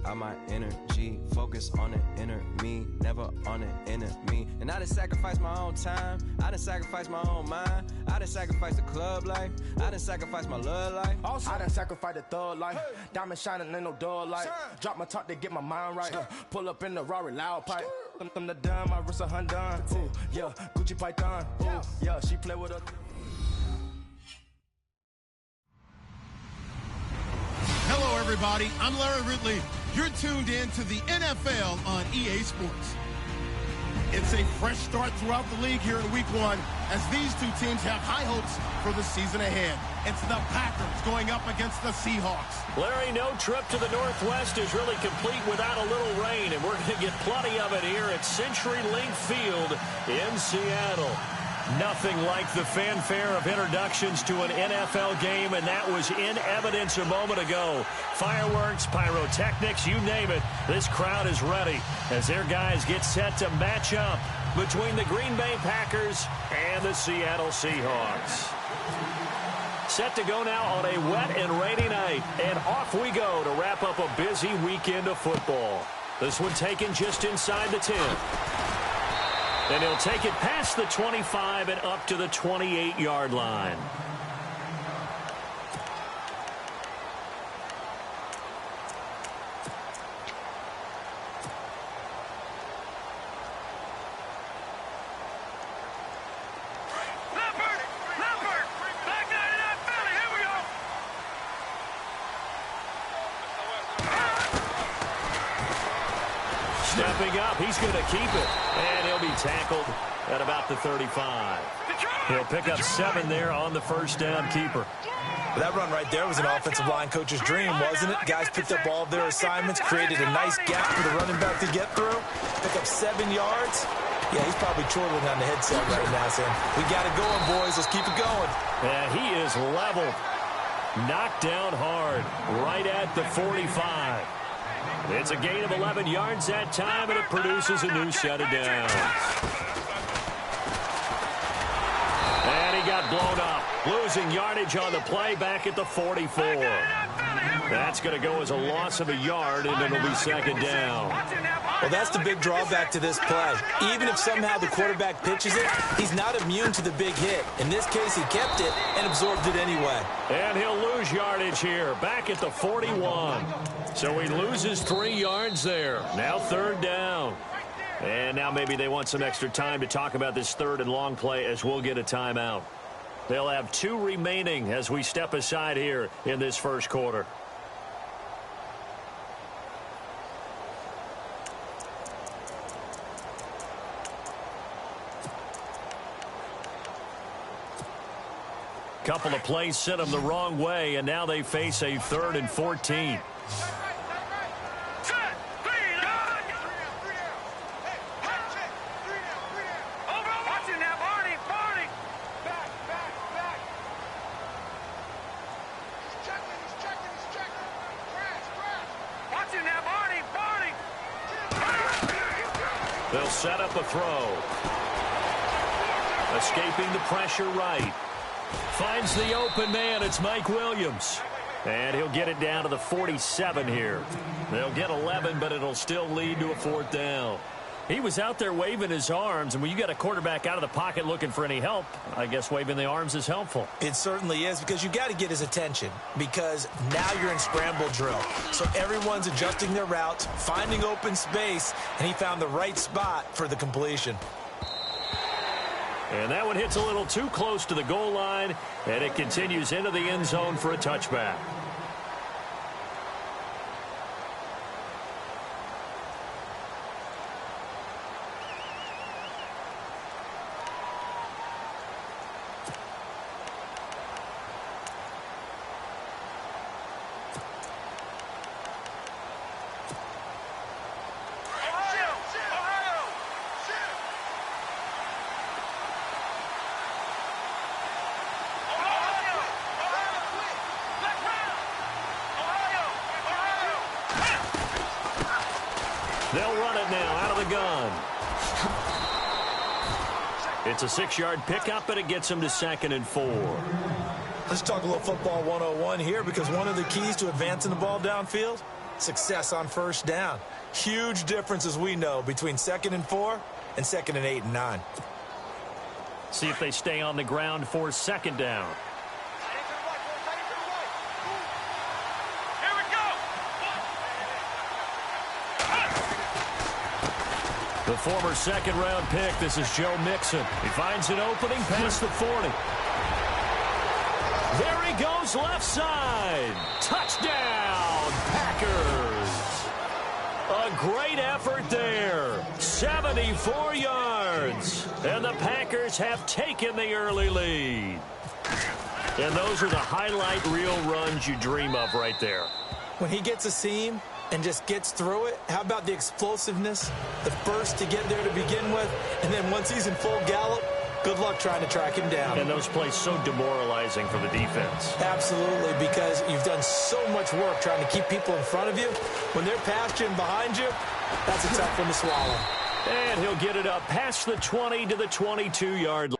out my energy, focus on the inner me, never on the enemy. And I done sacrifice my own time, I done sacrifice my own mind, I done sacrifice the club life, I done sacrifice my love life. Also, I done sacrificed the thug life, diamond shining, ain't no dull light. Drop my top to get my mind right, pull up in the Rari loud pipe. Them the dime, my wrist a Hyundai. Ooh, yeah, Gucci Python. Ooh, yeah, she play with her. Hello, everybody. I'm Larry Ridley. You're tuned in to the NFL on EA Sports. It's a fresh start throughout the league here in Week 1 as these two teams have high hopes for the season ahead. It's the Packers going up against the Seahawks. Larry, no trip to the Northwest is really complete without a little rain, and we're going to get plenty of it here at CenturyLink Field in Seattle. Nothing like the fanfare of introductions to an NFL game, and that was in evidence a moment ago. Fireworks, pyrotechnics, you name it. This crowd is ready as their guys get set to match up between the Green Bay Packers and the Seattle Seahawks. Set to go now on a wet and rainy night, and off we go to wrap up a busy weekend of football. This one taken just inside the 10. And he'll take it past the 25 and up to the 28-yard line. Stepping up, he's going to keep it, and he'll be tackled at about the 35. He'll pick up 7 there on the first down keeper. That run right there was an offensive line coach's dream, wasn't it? Guys picked up all of their assignments, created a nice gap for the running back to get through, pick up 7 yards. Yeah, he's probably chortling on the headset right now saying, we got it going, boys. Let's keep it going. Yeah, he is leveled. Knocked down hard right at the 45. It's a gain of 11 yards that time, and it produces a new set of downs. And he got blown up, losing yardage on the play back at the 44. That's going to go as a loss of a yard, and it'll be second down. Well, that's the big drawback to this play. Even if somehow the quarterback pitches it, he's not immune to the big hit. In this case, he kept it and absorbed it anyway. And he'll lose yardage here, back at the 41. So he loses 3 yards there. Now third down. And now maybe they want some extra time to talk about this third and long play as we'll get a timeout. They'll have 2 remaining as we step aside here in this first quarter. Couple of plays sent them the wrong way, and now they face a 3rd and 14. They'll set up a throw. Escaping the pressure right. Finds the open man. It's Mike Williams. And he'll get it down to the 47 here. They'll get 11, but it'll still lead to a 4th down. He was out there waving his arms, and when you got a quarterback out of the pocket looking for any help, I guess waving the arms is helpful. It certainly is, because you got to get his attention, because now you're in scramble drill. So everyone's adjusting their routes, finding open space, and he found the right spot for the completion. And that one hits a little too close to the goal line, and it continues into the end zone for a touchback. They'll run it now out of the gun. It's a 6-yard pickup, and it gets them to 2nd and 4. Let's talk a little football 101 here, because one of the keys to advancing the ball downfield success on first down. Huge difference, as we know, between 2nd and 4 and 2nd and 8 and 9. See if they stay on the ground for 2nd down. The former 2nd-round pick, this is Joe Mixon. He finds an opening past the 40. There he goes, left side. Touchdown, Packers. A great effort there. 74 yards. And the Packers have taken the early lead. And those are the highlight reel runs you dream of right there. When he gets a seam and just gets through it, how about the explosiveness, the burst to get there to begin with, and then once he's in full gallop, good luck trying to track him down. And those plays so demoralizing for the defense. Absolutely, because you've done so much work trying to keep people in front of you. When they're past you and behind you, that's a tough one to swallow. And he'll get it up past the 20 to the 22-yard line.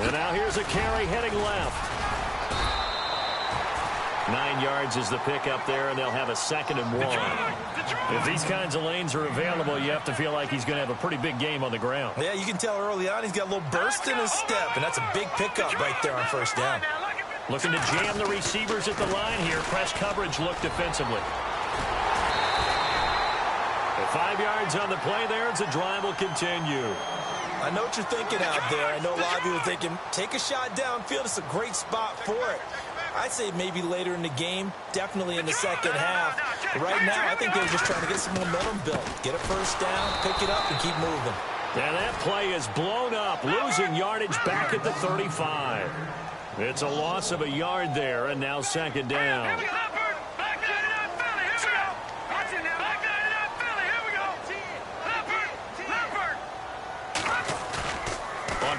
And now here's a carry heading left. 9 yards is the pickup there, and they'll have a 2nd and 1. If these kinds of lanes are available, you have to feel like he's going to have a pretty big game on the ground. Yeah, you can tell early on he's got a little burst in his step, and that's a big pickup right there on first down. Looking to jam the receivers at the line here. Press coverage look defensively. 5 yards on the play there as the drive will continue. I know what you're thinking out there. I know a lot of you are thinking, take a shot downfield. It's a great spot for it. I'd say maybe later in the game, definitely in the second half. But right now, I think they're just trying to get some momentum built. Get a first down, pick it up, and keep moving. And that play is blown up, losing yardage back at the 35. It's a loss of a yard there, and now 2nd down.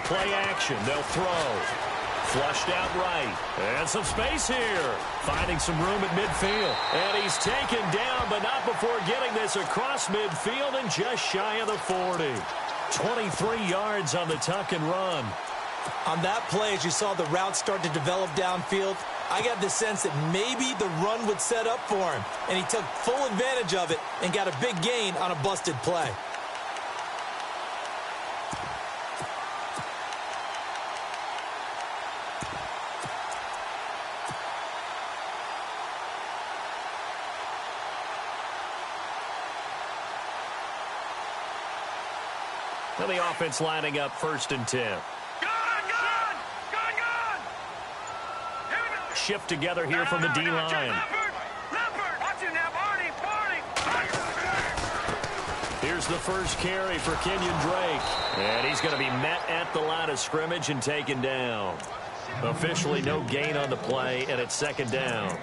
Play action, they'll throw. Flushed out right. And some space here. Finding some room at midfield. And he's taken down, but not before getting this across midfield and just shy of the 40. 23 yards on the tuck and run. On that play, as you saw the route start to develop downfield, I got the sense that maybe the run would set up for him. And he took full advantage of it and got a big gain on a busted play. And the offense lining up 1st and 10. Shift together here from the D-line. Here's the first carry for Kenyon Drake. And he's going to be met at the line of scrimmage and taken down. Officially no gain on the play, and it's 2nd down.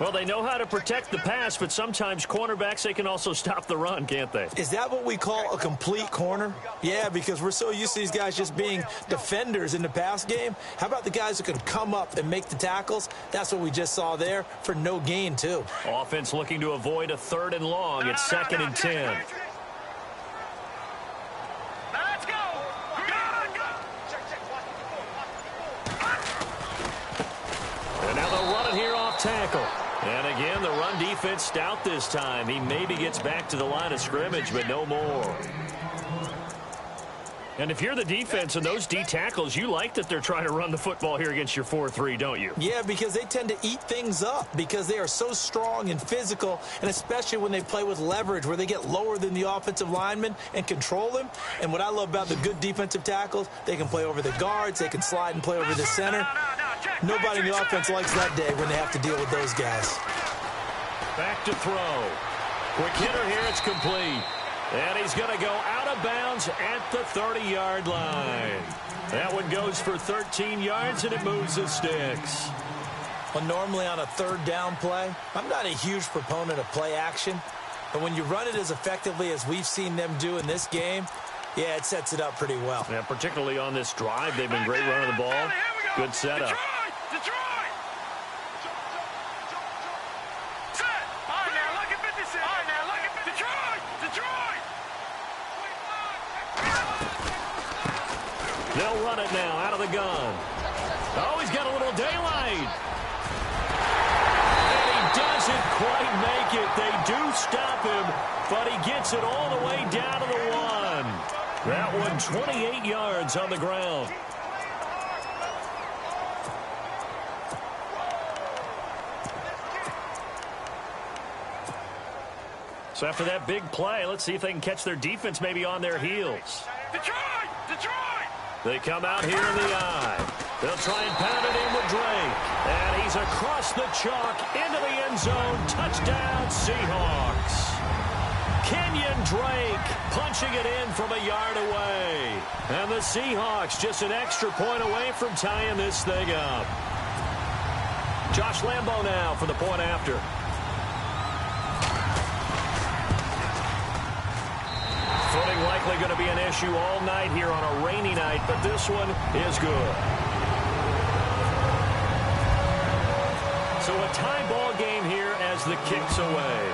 Well, they know how to protect the pass, but sometimes cornerbacks, they can also stop the run, can't they? Is that what we call a complete corner? Yeah, because we're so used to these guys just being defenders in the pass game. How about the guys who can come up and make the tackles? That's what we just saw there for no gain, too. Offense looking to avoid a 3rd and long. It's 2nd and 10. And now they'll run it here off tackle. And again, the run defense stout this time. He maybe gets back to the line of scrimmage, but no more. And if you're the defense and those D tackles, you like that they're trying to run the football here against your 4-3, don't you? Yeah, because they tend to eat things up because they are so strong and physical, and especially when they play with leverage where they get lower than the offensive linemen and control them. And what I love about the good defensive tackles, they can play over the guards, they can slide and play over the center. Nobody in the offense likes that day when they have to deal with those guys. Back to throw. Quick hitter here, it's complete. And he's going to go out of bounds at the 30-yard line. That one goes for 13 yards, and it moves the sticks. Well, normally on a third down play, I'm not a huge proponent of play action. But when you run it as effectively as we've seen them do in this game, yeah, it sets it up pretty well. Yeah, particularly on this drive, they've been great running the ball. Good setup. They'll run it now out of the gun. Oh, he's got a little daylight. And he doesn't quite make it. They do stop him, but he gets it all the way down to the 1. That one 28 yards on the ground. So after that big play, let's see if they can catch their defense maybe on their heels. Detroit! They come out here in the eye. They'll try and pound it in with Drake. And he's across the chalk into the end zone. Touchdown, Seahawks. Kenyon Drake punching it in from a yard away. And the Seahawks just an extra point away from tying this thing up. Josh Lambo now for the point after. Footing likely going to be an issue all night here on a rainy night, but this one is good. So a tie ball game here as the kick's away.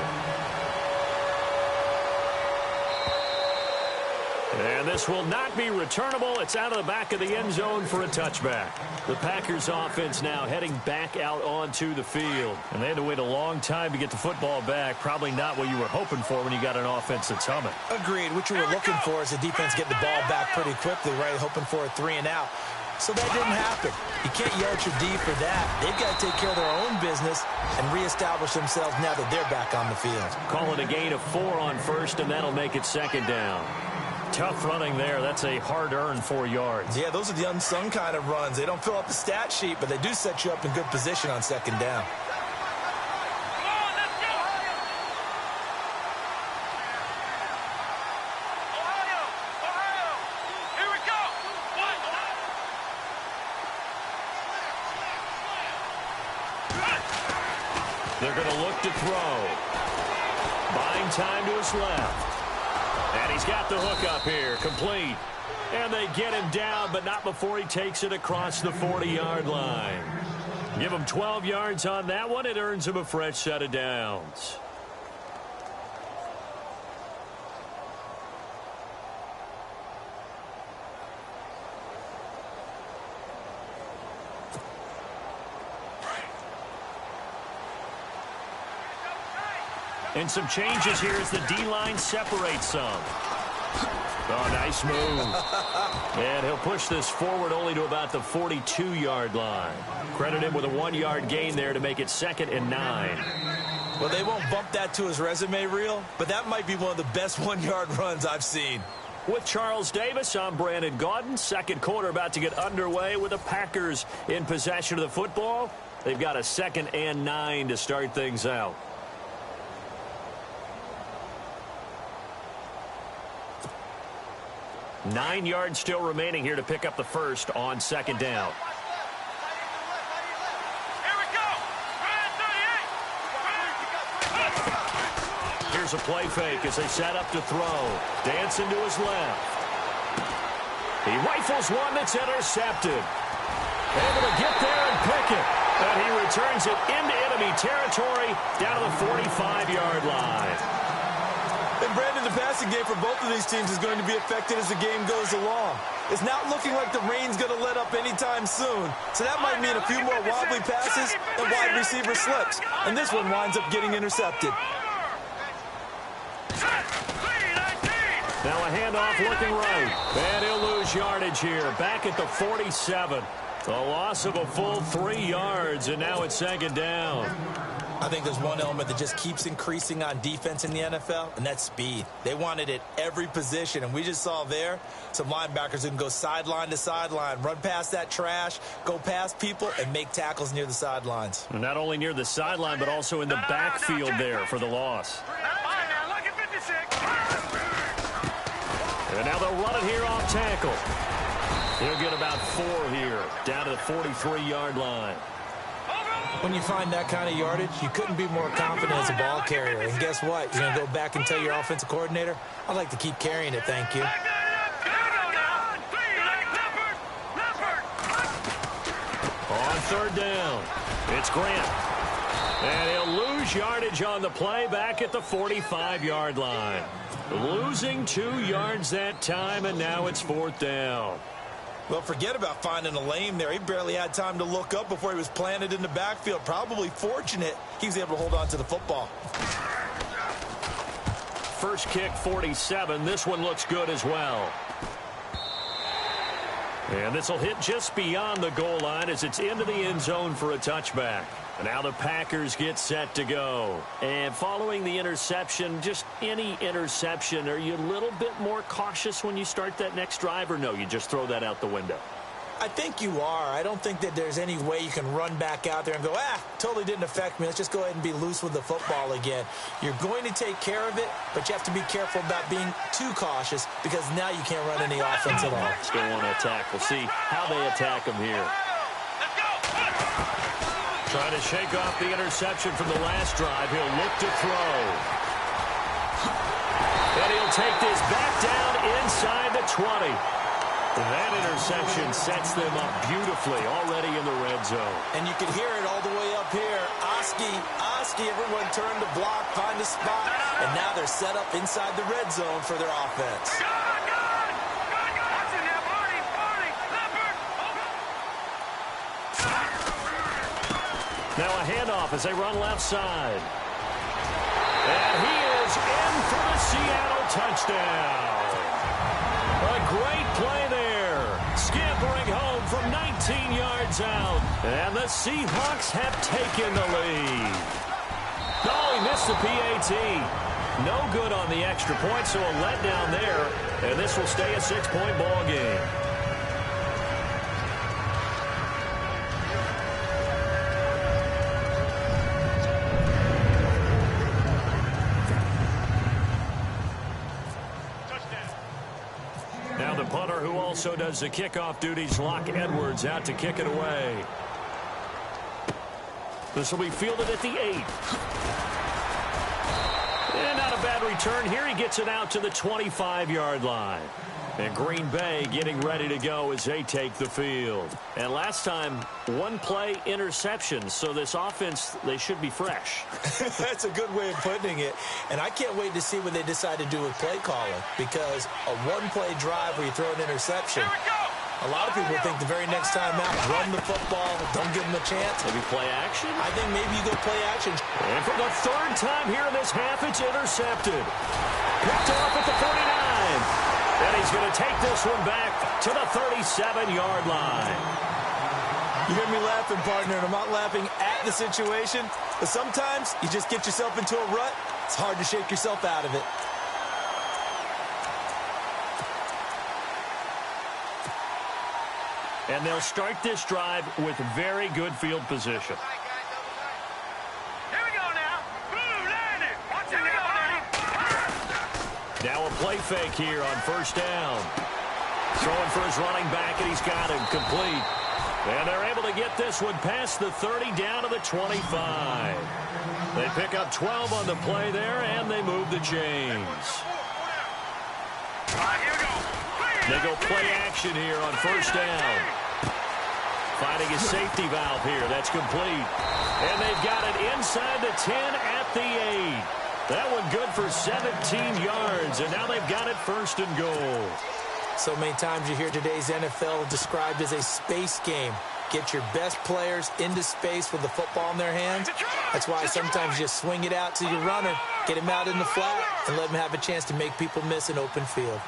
And this will not be returnable. It's out of the back of the end zone for a touchback. The Packers offense now heading back out onto the field. And they had to wait a long time to get the football back. Probably not what you were hoping for when you got an offense that's humming. Agreed. What you were looking for is the defense getting the ball back pretty quickly, right? Hoping for a 3 and out. So that didn't happen. You can't yell at your D for that. They've got to take care of their own business and reestablish themselves now that they're back on the field. Call it a gain of 4 on first, and that'll make it second down. Tough running there. That's a hard-earned 4 yards. Yeah, those are the unsung kind of runs. They don't fill up the stat sheet, but they do set you up in good position on second down. They're going to look to throw. Buying time to his left. And he's got the hook up here, complete. And they get him down, but not before he takes it across the 40-yard line. Give him 12 yards on that one. It earns him a fresh set of downs. And some changes here as the D-line separates some. Oh, nice move. And he'll push this forward only to about the 42-yard line. Credit him with a 1-yard gain there to make it 2nd and 9. Well, they won't bump that to his resume reel, but that might be one of the best 1-yard runs I've seen. With Charles Davis, I'm Brandon Gaudin. Second quarter about to get underway with the Packers in possession of the football. They've got a 2nd and 9 to start things out. Nine yards still remaining here to pick up the first on second down. Here we go. Here's a play fake as they set up to throw. Dancing to his left. He rifles one that's intercepted. Able to get there and pick it. And he returns it into enemy territory down to the 45-yard line. And Brandon, the passing game for both of these teams is going to be affected as the game goes along. It's not looking like the rain's going to let up anytime soon. So that might mean a few more wobbly passes and wide receiver slips. And this one winds up getting intercepted. Now a handoff looking right. And he'll lose yardage here. Back at the 47. A loss of a full 3 yards, and now it's second down. I think there's one element that just keeps increasing on defense in the NFL, and that's speed. They want it at every position, and we just saw there some linebackers who can go sideline to sideline, run past that trash, go past people, and make tackles near the sidelines. And not only near the sideline, but also in the backfield there for the loss. And now they'll run it here off tackle. He'll get about 4 here, down to the 43-yard line. When you find that kind of yardage, you couldn't be more confident as a ball carrier. And guess what? You're going to go back and tell your offensive coordinator, I'd like to keep carrying it, thank you. On third down, it's Grant. And he'll lose yardage on the play back at the 45-yard line. Losing 2 yards that time, and now it's fourth down. Well, forget about finding a lane there. He barely had time to look up before he was planted in the backfield. Probably fortunate he was able to hold on to the football. First kick, 47. This one looks good as well. And this will hit just beyond the goal line as it's into the end zone for a touchback. And now the Packers get set to go. And following the interception, just any interception, are you a little bit more cautious when you start that next drive, or no, you just throw that out the window? I think you are. I don't think that there's any way you can run back out there and go, totally didn't affect me. Let's just go ahead and be loose with the football again. You're going to take care of it, but you have to be careful about being too cautious because now you can't run any offense at all. Still want to attack. We'll see how they attack him here. Trying to shake off the interception from the last drive. He'll look to throw. And he'll take this back down inside the 20. That interception sets them up beautifully already in the red zone. And you can hear it all the way up here. Oski, everyone turned to block, find a spot, and now they're set up inside the red zone for their offense. Now a handoff as they run left side. And he is in for the Seattle touchdown. A great play there. Scampering home from 19 yards out. And the Seahawks have taken the lead. Oh, he missed the PAT. No good on the extra point, so a letdown there. And this will stay a 6-point ball game. Now the punter who also does the kickoff duties, Locke Edwards, out to kick it away. This will be fielded at the 8. And not a bad return here. He gets it out to the 25-yard line. And Green Bay getting ready to go as they take the field. And last time, 1-play interception. So this offense, they should be fresh. That's a good way of putting it. And I can't wait to see what they decide to do with play calling. Because a 1-play drive where you throw an interception, a lot of people think the very next time out, run the football, don't give them a chance. Maybe play action? I think maybe you go play action. And for the 3rd time here in this half, it's intercepted. Picked off at the 49. And he's going to take this one back to the 37-yard line. You hear me laughing, partner, and I'm not laughing at the situation, but sometimes you just get yourself into a rut. It's hard to shake yourself out of it. And they'll start this drive with very good field position. Now a play fake here on first down. Throwing for his running back, and he's got him complete. And they're able to get this one past the 30 down to the 25. They pick up 12 on the play there, and they move the chains. They go play action here on first down. Finding a safety valve here. That's complete. And they've got it inside the 10 at the 8. That one good for 17 yards, and now they've got it 1st and goal. So many times you hear today's NFL described as a space game. Get your best players into space with the football in their hands. That's why sometimes you just swing it out to your runner, get him out in the flat, and let him have a chance to make people miss an open field.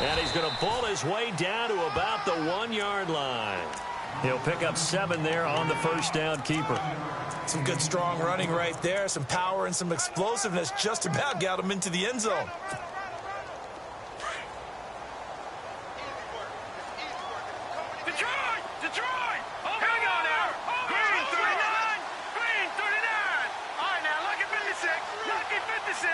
And he's going to pull his way down to about the 1-yard line. He'll pick up 7 there on the first down keeper. Some good strong running right there. Some power and some explosiveness just about got him into the end zone. Detroit! Here we go now. Green 39. Green 39. All right, now, lucky 56. Lucky 56.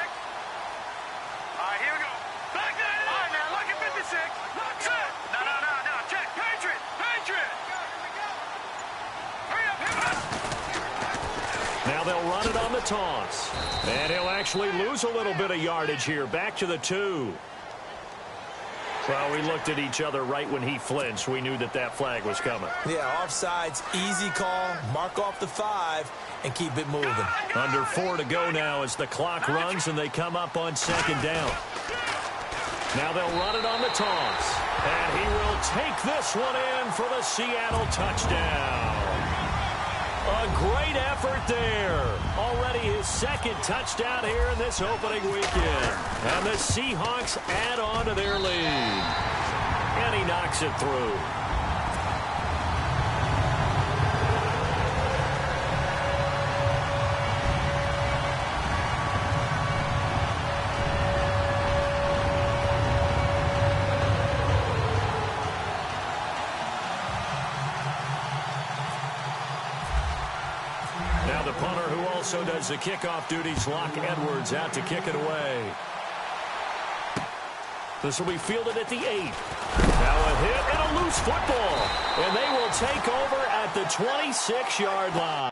All right, here we go. Back there. All right, now, lucky 56. Set. No. Check. Patriot. Hurry up. Now they'll run it on the toss. And he'll actually lose a little bit of yardage here. Back to the 2. Well, we looked at each other right when he flinched. We knew that flag was coming. Yeah, offsides, easy call. Mark off the 5 and keep it moving. Under 4 to go now as the clock runs and they come up on 2nd down. Now they'll run it on the toss. And he will take this one in for the Seattle touchdown. A great effort there. Already his 2nd touchdown here in this opening weekend. And the Seahawks add on to their lead. And he knocks it through. Now the punter who also does the kickoff duties, Locke Edwards, out to kick it away. This will be fielded at the 8. Now a hit and a loose football. And they will take over at the 26-yard line.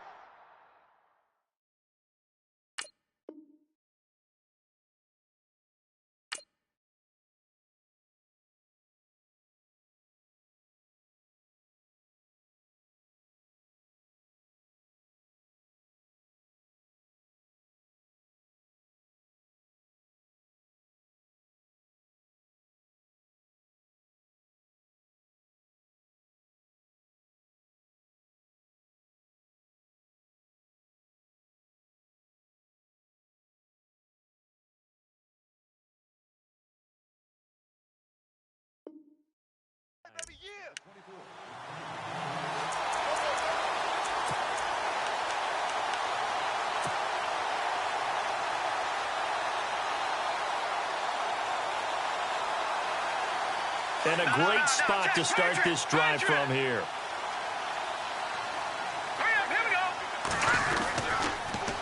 And a great spot to start this drive from here.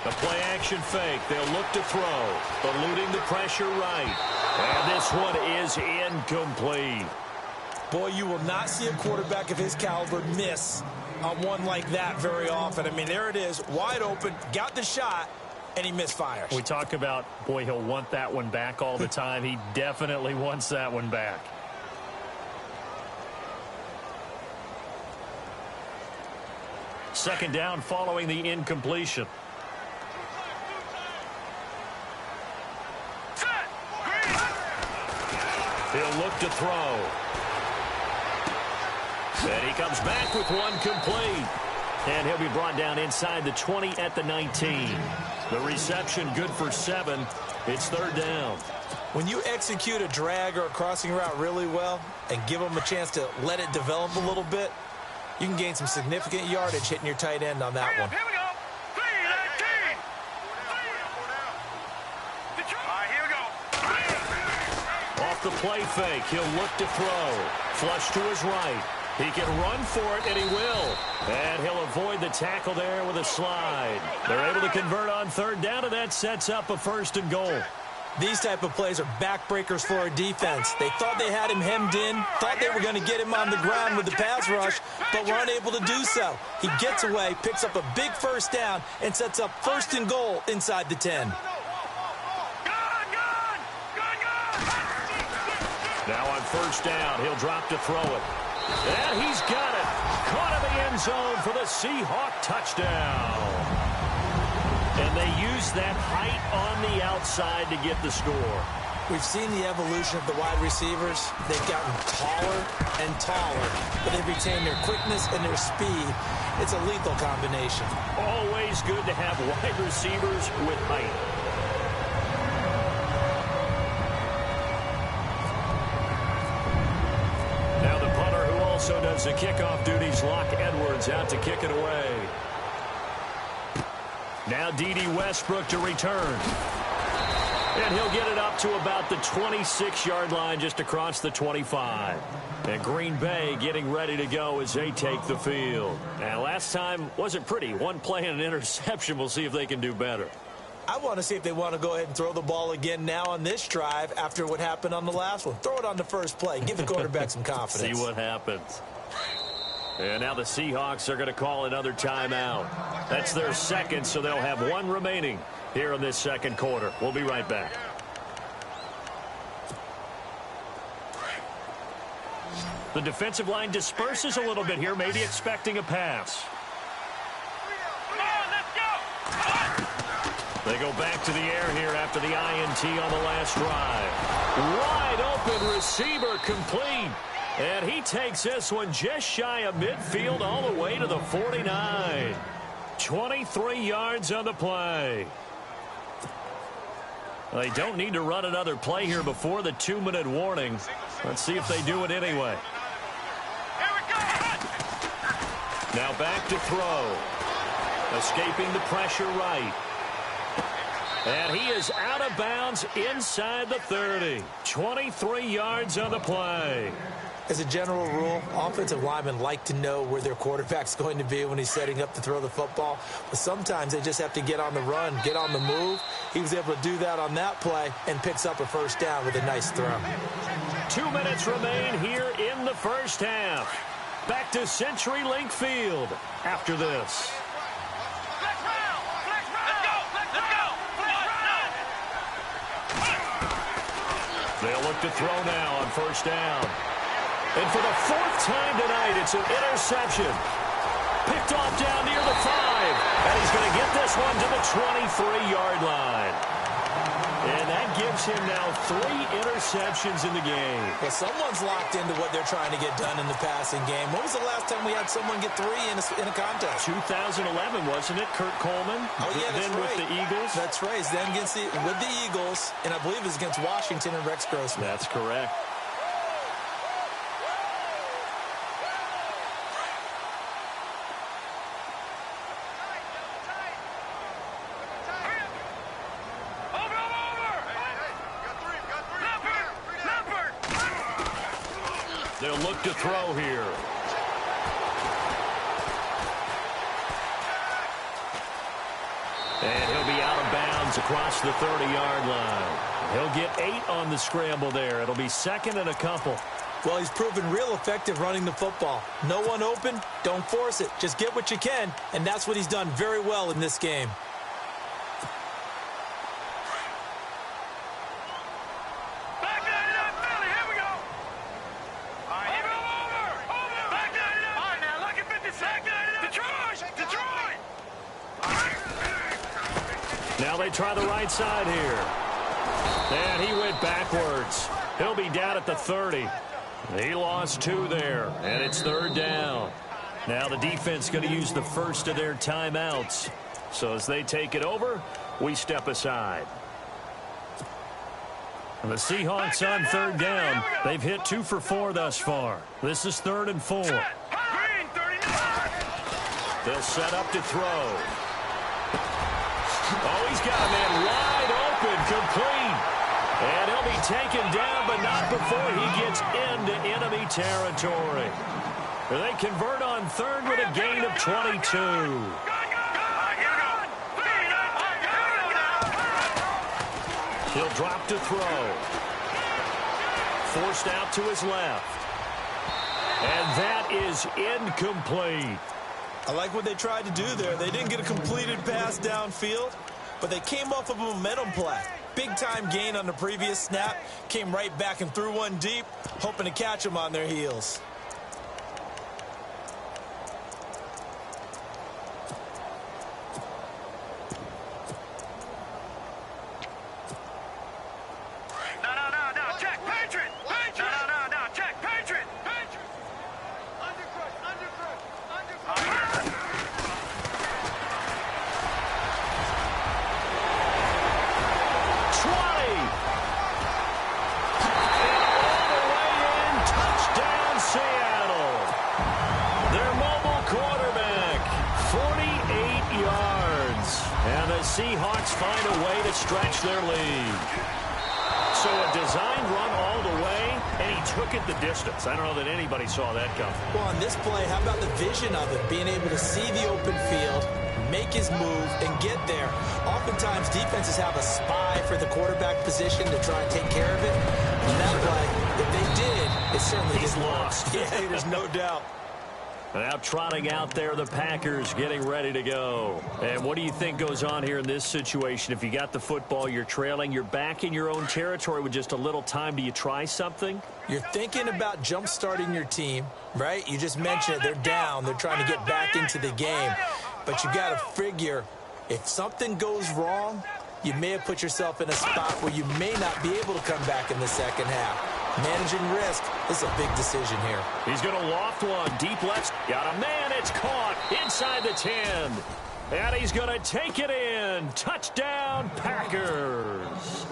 The play action fake. They'll look to throw. Eluding the pressure right. And this one is incomplete. Boy, you will not see a quarterback of his caliber miss on one like that very often. I mean, there it is, wide open, got the shot, and he misfires. We talk about, boy, he'll want that one back all the time. He definitely wants that one back. Second down following the incompletion. He'll look to throw. And he comes back with one complete. And he'll be brought down inside the 20 at the 19. The reception good for 7. It's 3rd down. When you execute a drag or a crossing route really well and give them a chance to let it develop a little bit, you can gain some significant yardage hitting your tight end on that one. Here we go. 3-19. All right, here we go. Off the play fake, he'll look to throw. Flush to his right. He can run for it, and he will. And he'll avoid the tackle there with a slide. They're able to convert on 3rd down, and that sets up a 1st and goal. These type of plays are backbreakers for our defense. They thought they had him hemmed in, thought they were going to get him on the ground with the pass rush, but were unable to do so. He gets away, picks up a big 1st down, and sets up 1st and goal inside the 10. Now on 1st down, he'll drop to throw it. And he's got it. Caught in the end zone for the Seahawk touchdown. And they use that height on the outside to get the score. We've seen the evolution of the wide receivers. They've gotten taller and taller, but they've retained their quickness and their speed. It's a lethal combination. Always good to have wide receivers with height. Now the punter, who also does the kickoff duties, Locke Edwards, out to kick it away. Now D.D. Westbrook to return. And he'll get it up to about the 26-yard line, just across the 25. And Green Bay getting ready to go as they take the field. Now, last time wasn't pretty. One play and an interception. We'll see if they can do better. I want to see if they want to go ahead and throw the ball again now on this drive after what happened on the last one. Throw it on the first play. Give the quarterback some confidence. See what happens. And now the Seahawks are going to call another timeout. That's their second, so they'll have one remaining here in this second quarter. We'll be right back. The defensive line disperses a little bit here, maybe expecting a pass. Come on, let's go. They go back to the air here after the INT on the last drive. Wide open receiver complete. And he takes this one just shy of midfield all the way to the 49. 23 yards on the play. They don't need to run another play here before the 2-minute warning. Let's see if they do it anyway. Here we go. Now back to throw. Escaping the pressure right. And he is out of bounds inside the 30. 23 yards on the play. As a general rule, offensive linemen like to know where their quarterback's going to be when he's setting up to throw the football. But sometimes they just have to get on the run, get on the move. He was able to do that on that play and picks up a first down with a nice throw. 2 minutes remain here in the first half. Back to CenturyLink Field after this. Let's round. Let's go. Let's go. They'll look to throw now on first down. And for the fourth time tonight, it's an interception. Picked off down near the 5. And he's going to get this one to the 23-yard line. And that gives him now 3 interceptions in the game. Well, someone's locked into what they're trying to get done in the passing game. When was the last time we had someone get 3 in a contest? 2011, wasn't it? Kurt Coleman. Oh, yeah, that's then right. with the Eagles. That's right. Then with the Eagles, and I believe it was against Washington and Rex Grossman. That's correct. They'll look to throw here. And he'll be out of bounds across the 30-yard line. He'll get 8 on the scramble there. It'll be second and a couple. Well, he's proven real effective running the football. No one open, don't force it. Just get what you can, and that's what he's done very well in this game. Now they try the right side here. And he went backwards. He'll be down at the 30. He lost 2 there, and it's third down. Now the defense going to use the first of their timeouts. So as they take it over, we step aside. And the Seahawks on third down. They've hit 2 for 4 thus far. This is 3rd and 4. They'll set up to throw. Oh, he's got a man wide open, complete. And he'll be taken down, but not before he gets into enemy territory. They convert on 3rd with a gain of 22. He'll drop to throw. Forced out to his left. And that is incomplete. I like what they tried to do there. They didn't get a completed pass downfield, but they came off of a momentum play. Big-time gain on the previous snap. Came right back and threw one deep, hoping to catch them on their heels. No. Seahawks find a way to stretch their lead. So a design run all the way, and he took it the distance. I don't know that anybody saw that coming. Well, on this play, how about the vision of it? Being able to see the open field, make his move, and get there. Oftentimes, defenses have a spy for the quarterback position to try and take care of it. And that play, if they did, it certainly He's didn't lost. work. Yeah, there's no doubt. Now trotting out there, the Packers getting ready to go. And what do you think goes on here in this situation? If you got the football, you're trailing, you're back in your own territory with just a little time. Do you try something? You're thinking about jump-starting your team, right? You just mentioned it. They're down. They're trying to get back into the game. But you got to figure if something goes wrong, you may have put yourself in a spot where you may not be able to come back in the second half. Managing risk is a big decision here. He's going to loft one. Deep left. Got a man. It's caught inside the 10. And he's going to take it in. Touchdown, Packers.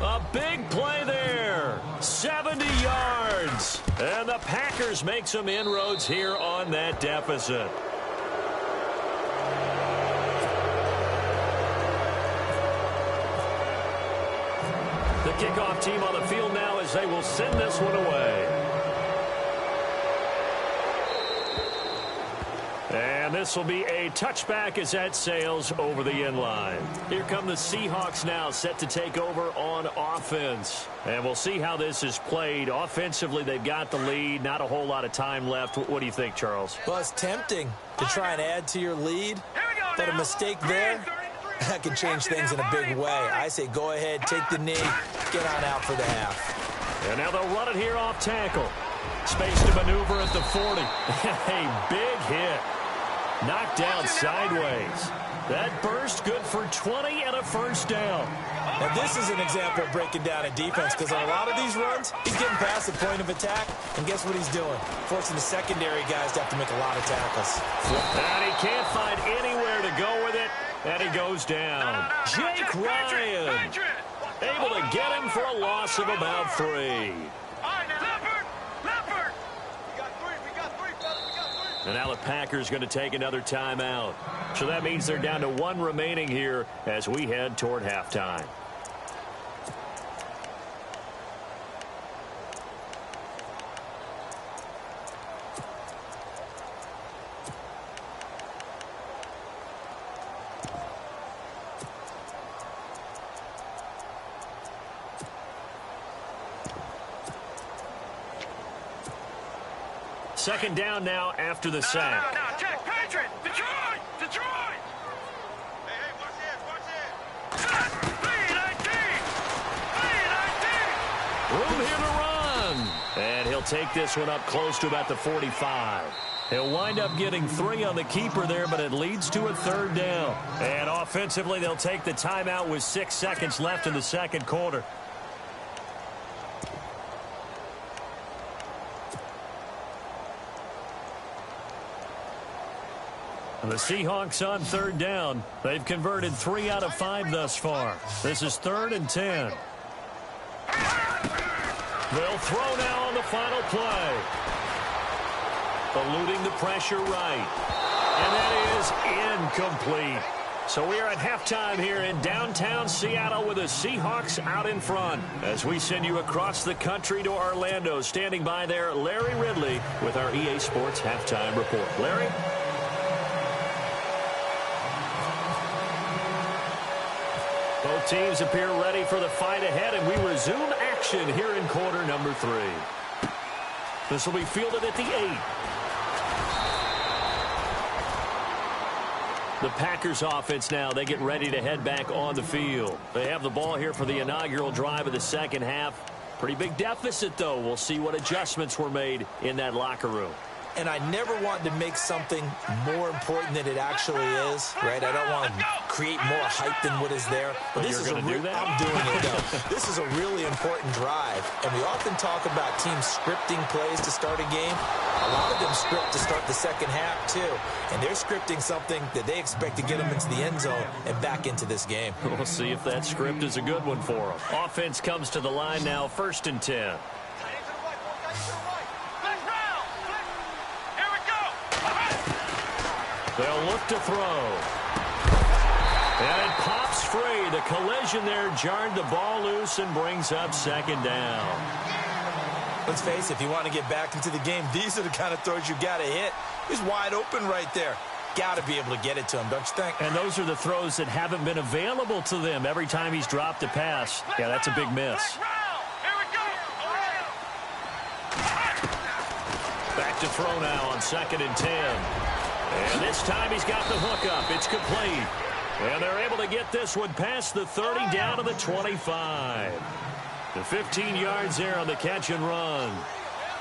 A big play there. 70 yards. And the Packers make some inroads here on that deficit. The kickoff team on the field now as they will send this one away. And this will be a touchback as that sails over the end line. Here come the Seahawks now set to take over on offense. And we'll see how this is played. Offensively, they've got the lead. Not a whole lot of time left. What do you think, Charles? Well, it's tempting to try and add to your lead, but a mistake there, that can change things in a big way. I say go ahead, take the knee, get on out for the half. And now they'll run it here off tackle. Space to maneuver at the 40. A big hit. Knocked down sideways. That burst good for 20 and a first down. Now this is an example of breaking down a defense because on a lot of these runs, he's getting past the point of attack, and guess what he's doing? Forcing the secondary guys to have to make a lot of tackles. And he can't find anywhere to go with it, and he goes down. Jake Ryan able to get him for a loss of about 3. And now the Packers going to take another timeout. So that means they're down to 1 remaining here as we head toward halftime. Second down now after the sack. Now, check, Patriot! Detroit! Detroit! Hey, watch this, watch this! 3-19! 3-19! Room here to run. And he'll take this one up close to about the 45. He'll wind up getting 3 on the keeper there, but it leads to a third down. And offensively, they'll take the timeout with 6 seconds left in the second quarter. The Seahawks on third down. They've converted 3 out of 5 thus far. This is 3rd and 10. They'll throw now on the final play. Eluding the pressure right. And that is incomplete. So we are at halftime here in downtown Seattle with the Seahawks out in front. As we send you across the country to Orlando, standing by there, Larry Ridley with our EA Sports Halftime Report. Larry? Both teams appear ready for the fight ahead, and we resume action here in quarter number 3. This will be fielded at the 8. The Packers offense now, they get ready to head back on the field. They have the ball here for the inaugural drive of the second half. Pretty big deficit, though. We'll see what adjustments were made in that locker room. And I never want to make something more important than it actually is, right? I don't want to create more hype than what is there. But this is I'm doing it, though. This is a really important drive. And we often talk about teams scripting plays to start a game. A lot of them script to start the second half, too. And they're scripting something that they expect to get them into the end zone and back into this game. We'll see if that script is a good one for them. Offense comes to the line now, 1st and 10. Here we go! They'll look to throw. And it pops free. The collision there jarred the ball loose and brings up second down. Let's face it, if you want to get back into the game, these are the kind of throws you got to hit. He's wide open right there. Got to be able to get it to him, don't you think? And those are the throws that haven't been available to them every time he's dropped a pass. Yeah, that's a big miss. Back to throw now on 2nd and 10. And this time he's got the hook up. It's complete. And they're able to get this one past the 30 down to the 25. The 15 yards there on the catch and run.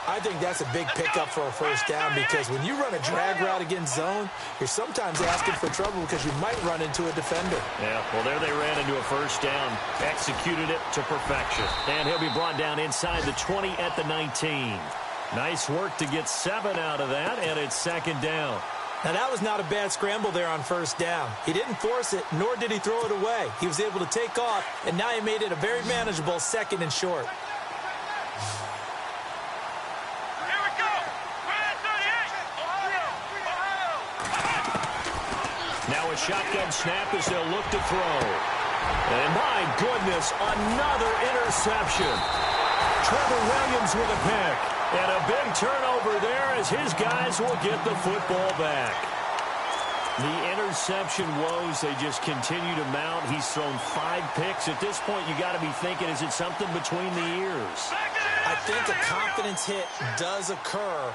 I think that's a big pickup for a first down because when you run a drag route against zone, you're sometimes asking for trouble because you might run into a defender. Yeah, well, there they ran into a first down, executed it to perfection. And he'll be brought down inside the 20 at the 19. Nice work to get 7 out of that, and it's second down. Now, that was not a bad scramble there on first down. He didn't force it, nor did he throw it away. He was able to take off, and now he made it a very manageable 2nd and short. Now a shotgun snap as they'll look to throw. And my goodness, another interception. Trevor Williams with a pick. And a big turnover there as his guys will get the football back. The interception woes, they just continue to mount. He's thrown 5 picks. At this point, you got to be thinking, is it something between the ears? I think a confidence hit does occur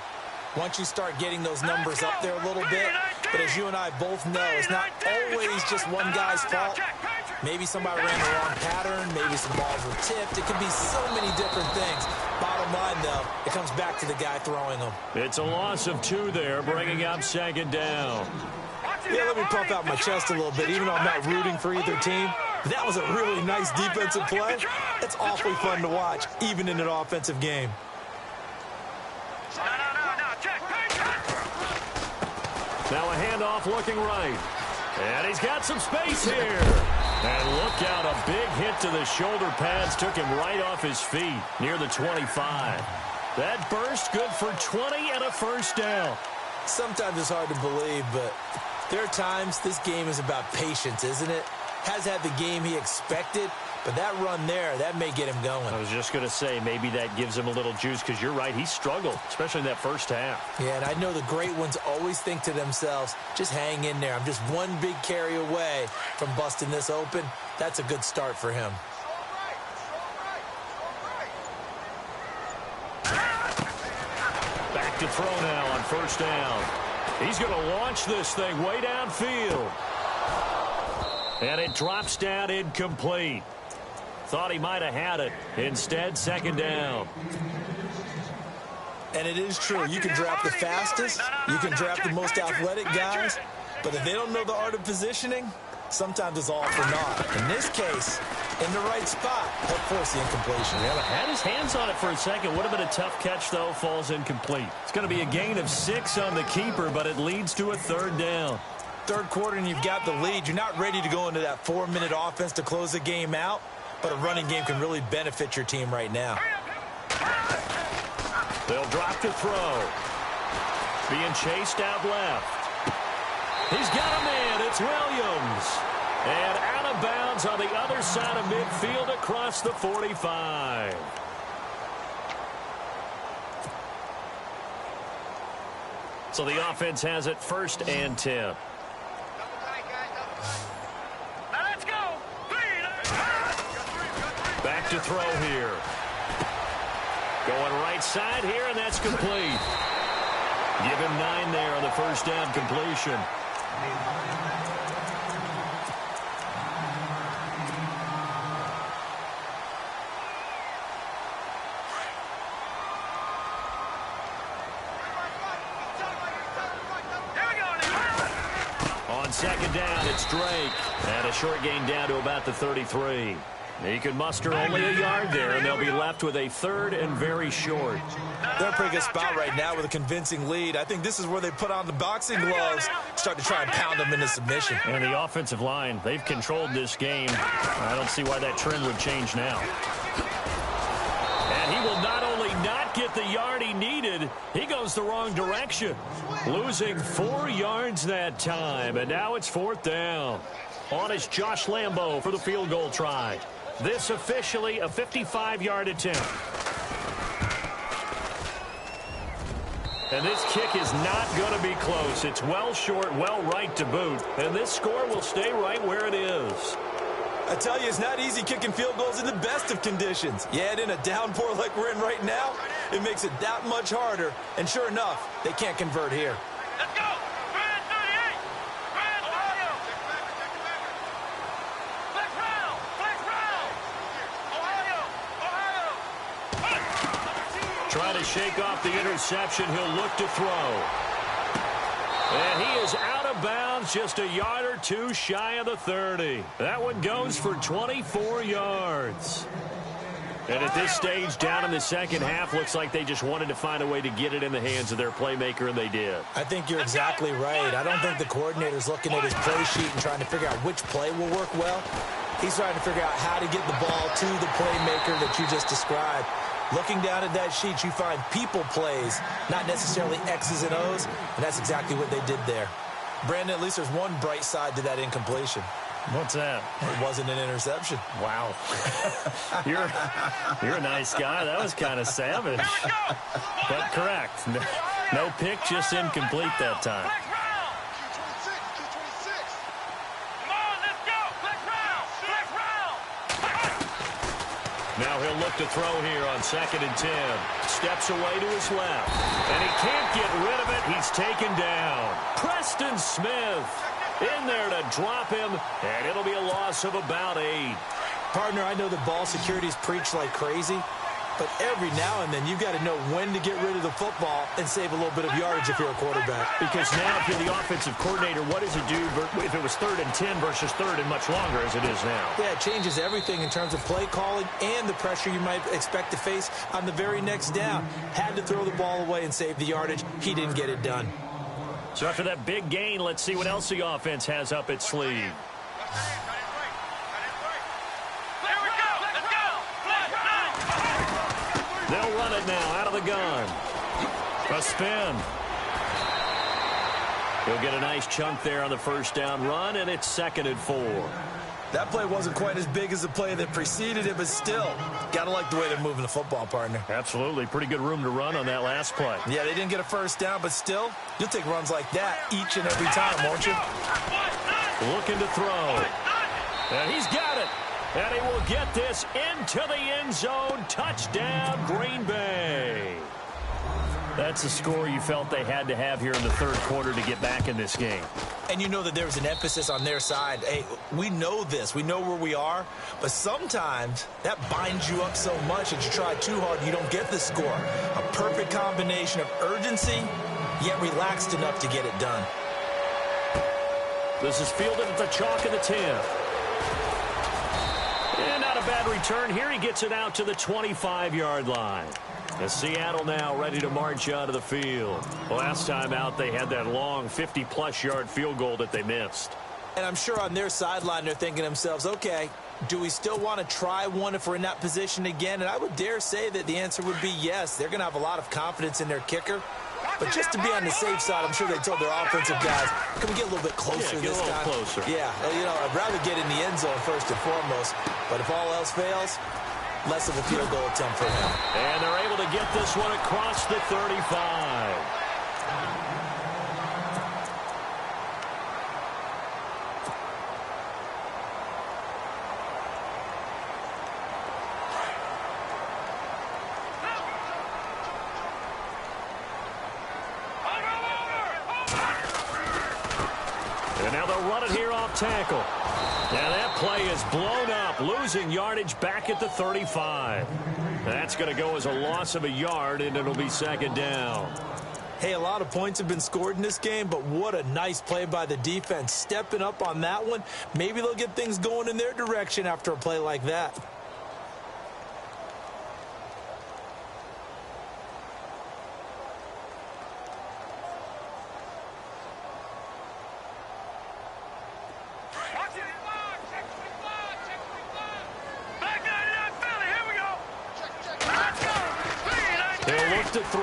once you start getting those numbers up there a little bit. But as you and I both know, it's not always just one guy's fault. Maybe somebody ran the wrong pattern. Maybe some balls were tipped. It could be so many different things. Bottom line, though, it comes back to the guy throwing them. It's a loss of 2 there, bringing up second down. Yeah, let me pump out my chest a little bit, even though I'm not rooting for either team. That was a really nice defensive play. It's awfully fun to watch, even in an offensive game. Now a handoff looking right. And he's got some space here. And look out, a big hit to the shoulder pads took him right off his feet near the 25. That burst good for 20 and a first down. Sometimes it's hard to believe, but there are times this game is about patience, isn't it? Has had the game he expected, but that run there, that may get him going. I was just going to say, maybe that gives him a little juice because you're right, he struggled, especially in that first half. Yeah, and I know the great ones always think to themselves, just hang in there. I'm just one big carry away from busting this open. That's a good start for him. Back to throw now on first down. He's going to launch this thing way downfield. And it drops down incomplete. Thought he might have had it. Instead, second down. And it is true. You can draft the fastest. You can draft the most athletic guys. But if they don't know the art of positioning, sometimes it's all for naught. In this case, in the right spot, he'll force the incompletion. Yeah, had his hands on it for a second. Would have been a tough catch, though. Falls incomplete. It's going to be a gain of 6 on the keeper, but it leads to a third down. Third quarter and you've got the lead. You're not ready to go into that 4-minute offense to close the game out, but a running game can really benefit your team right now. They'll drop to throw. Being chased out left. He's got a man. It's Williams. And out of bounds on the other side of midfield across the 45. So the offense has it 1st and 10. Back to throw here. Going right side here, and that's complete. Give him 9 there on the first down completion. On second down, it's Drake. And a short gain down to about the 33. He can muster only a yard there, and they'll be left with a 3rd and very short. They're in a pretty good spot right now with a convincing lead. I think this is where they put on the boxing gloves, start to try and pound them into submission. And the offensive line, they've controlled this game. I don't see why that trend would change now. And he will not only not get the yard he needed, he goes the wrong direction. Losing 4 yards that time, and now it's 4th down. On is Josh Lambo for the field goal try. This officially a 55-yard attempt. And this kick is not going to be close. It's well short, well right to boot. And this score will stay right where it is. I tell you, it's not easy kicking field goals in the best of conditions. Yet in a downpour like we're in right now, it makes it that much harder. And sure enough, they can't convert here. Let's go! Grand 38! Grand Ohio! Flex round! Flex round! Ohio! Trying to shake off the interception. He'll look to throw. And he is out of bounds, just a yard or two shy of the 30. That one goes for 24 yards. And at this stage, down in the second half, looks like they just wanted to find a way to get it in the hands of their playmaker, and they did. I think you're exactly right. I don't think the coordinator's looking at his play sheet and trying to figure out which play will work well. He's trying to figure out how to get the ball to the playmaker that you just described. Looking down at that sheet, you find people plays, not necessarily X's and O's, and that's exactly what they did there. Brandon, at least there's one bright side to that incompletion. What's that? It wasn't an interception. Wow. You're a nice guy. That was kind of savage. But correct. No pick, just incomplete that time. Flex round! Come on, let's go! Flex round! Flex round! Now he'll look to throw here on 2nd and 10. Steps away to his left. And he can't get rid of it. He's taken down. Preston Smith in there to drop him. And it'll be a loss of about 8. Partner, I know the ball security's preached like crazy, but every now and then you've got to know when to get rid of the football and save a little bit of yardage if you're a quarterback. Because now if you're the offensive coordinator, what does it do if it was 3rd and 10 versus 3rd and much longer as it is now? Yeah, it changes everything in terms of play calling and the pressure you might expect to face on the very next down. Had to throw the ball away and save the yardage. He didn't get it done. So after that big gain, let's see what else the offense has up its sleeve. Here we go! Let's go! Flex round! They'll run it now out of the gun. A spin. He'll get a nice chunk there on the first down run, and it's 2nd and 4. That play wasn't quite as big as the play that preceded it, but still, got to like the way they're moving the football, partner. Absolutely. Pretty good room to run on that last play. Yeah, they didn't get a first down, but still, you'll take runs like that each and every time, won't you? Looking to throw. And he's got it. And he will get this into the end zone. Touchdown, Green Bay. That's a score you felt they had to have here in the 3rd quarter to get back in this game. And you know that there was an emphasis on their side. Hey, we know this. We know where we are. But sometimes that binds you up so much that you try too hard and you don't get the score. A perfect combination of urgency, yet relaxed enough to get it done. This is fielded at the chalk of the 10. And not a bad return here. He gets it out to the 25-yard line. As Seattle now ready to march out of the field. Last time out, they had that long 50-plus yard field goal that they missed. And I'm sure on their sideline, they're thinking to themselves, okay, do we still want to try one if we're in that position again? And I would dare say that the answer would be yes. They're going to have a lot of confidence in their kicker. But just to be on the safe side, I'm sure they told their offensive guys, can we get a little bit closer this time? Closer. Yeah, you know, I'd rather get in the end zone first and foremost. But if all else fails, less of a field goal attempt for him. And they're able to get this one across the 35. And now they'll run it here off tackle. Now that play is blown up, losing yardage back at the 35. That's going to go as a loss of a yard, and it'll be 2nd down. Hey, a lot of points have been scored in this game, but what a nice play by the defense. Stepping up on that one, maybe they'll get things going in their direction after a play like that. They'll look to throw.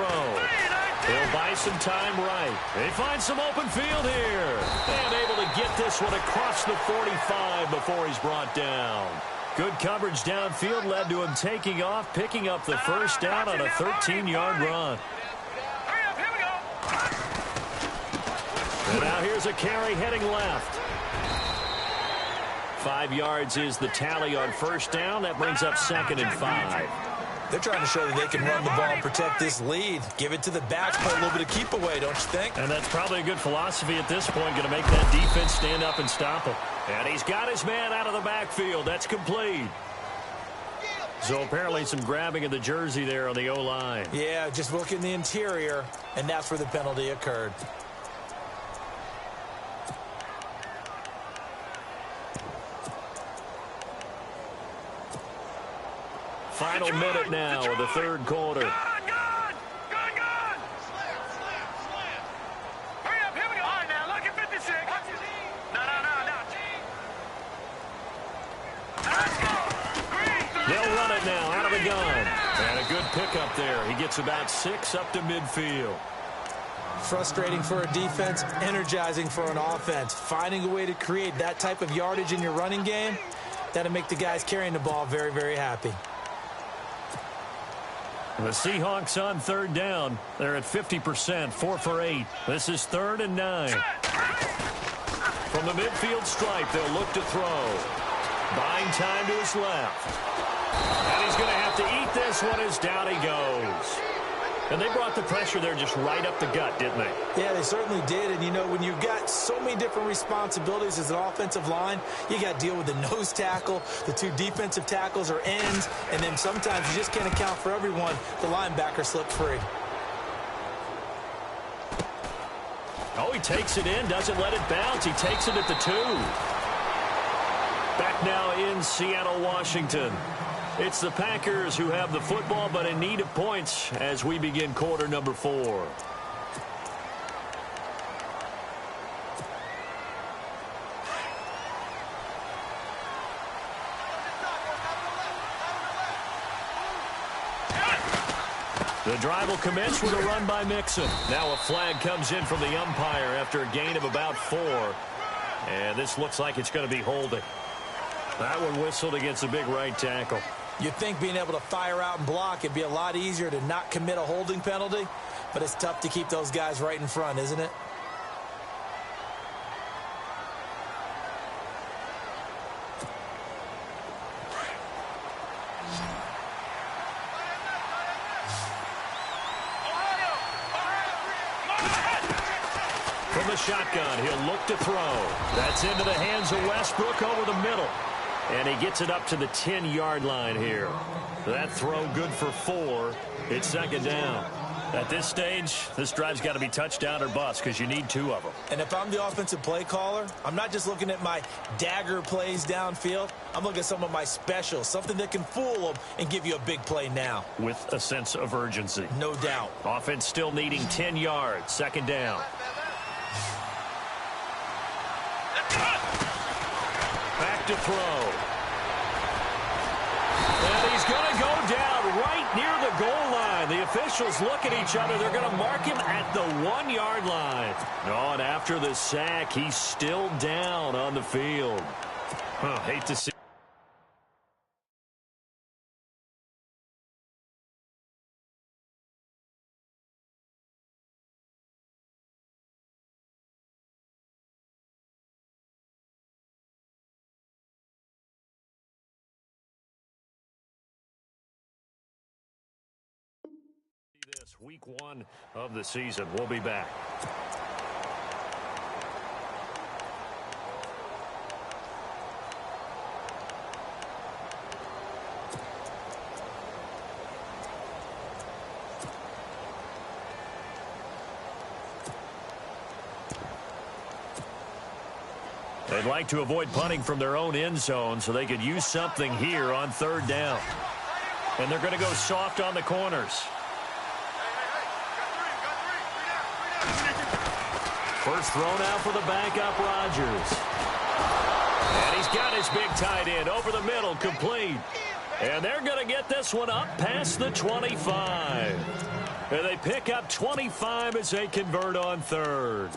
He'll buy some time right. They find some open field here. And able to get this one across the 45 before he's brought down. Good coverage downfield led to him taking off, picking up the first down on a 13-yard run. And now here's a carry heading left. 5 yards is the tally on first down. That brings up 2nd and 5. They're trying to show that they can run the ball and protect this lead. Give it to the backs, play a little bit of keep away, don't you think? And that's probably a good philosophy at this point, going to make that defense stand up and stop him. And he's got his man out of the backfield. That's complete. So apparently some grabbing of the jersey there on the O-line. Yeah, just look in the interior, and that's where the penalty occurred. Final minute now of the third quarter. Good. Hurry up, here we go. All right, now, look at 56. No. Let's go. They'll run it now out of the gun. And a good pickup there. He gets about 6 up to midfield. Frustrating for a defense, energizing for an offense. Finding a way to create that type of yardage in your running game, that'll make the guys carrying the ball very, very happy. The Seahawks on third down. They're at 50%, 4 for 8. This is 3rd and 9. From the midfield stripe, they'll look to throw. Buying time to his left. And he's going to have to eat this one as down he goes. And they brought the pressure there just right up the gut, didn't they? Yeah, they certainly did. And, you know, when you've got so many different responsibilities as an offensive line, you got to deal with the nose tackle, the 2 defensive tackles or ends, and then sometimes you just can't account for everyone. The linebacker slipped free. Oh, he takes it in, doesn't let it bounce. He takes it at the 2. Back now in Seattle, Washington. It's the Packers who have the football, but in need of points as we begin quarter number 4. The drive will commence with a run by Mixon. Now a flag comes in from the umpire after a gain of about 4. And this looks like it's going to be holding. That one whistled against a big right tackle. You'd think being able to fire out and block, it'd be a lot easier to not commit a holding penalty, but it's tough to keep those guys right in front, isn't it? From the shotgun, he'll look to throw. That's into the hands of Westbrook over the middle. And he gets it up to the 10-yard line here. That throw good for 4. It's 2nd down. At this stage, this drive's got to be touchdown or bust because you need 2 of them. And if I'm the offensive play caller, I'm not just looking at my dagger plays downfield. I'm looking at some of my specials, something that can fool them and give you a big play now. With a sense of urgency. No doubt. Offense still needing 10 yards. 2nd down. Back to throw. And he's going to go down right near the goal line. The officials look at each other. They're going to mark him at the 1-yard line. Oh, and after the sack, he's still down on the field. Hate to see. This week 1 of the season. We'll be back. They'd like to avoid punting from their own end zone so they could use something here on 3rd down. And they're going to go soft on the corners. First throw now for the backup, Rodgers. And he's got his big tight end over the middle, complete. And they're going to get this one up past the 25. And they pick up 25 as they convert on third.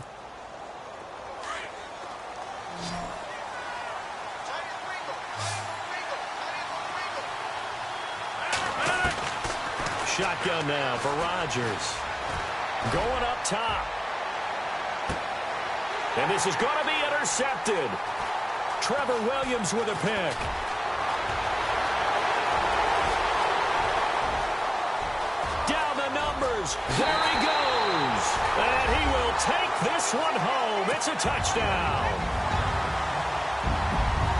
Shotgun now for Rodgers. Going up top. And this is going to be intercepted. Trevor Williams with a pick. Down the numbers. There he goes. And he will take this one home. It's a touchdown.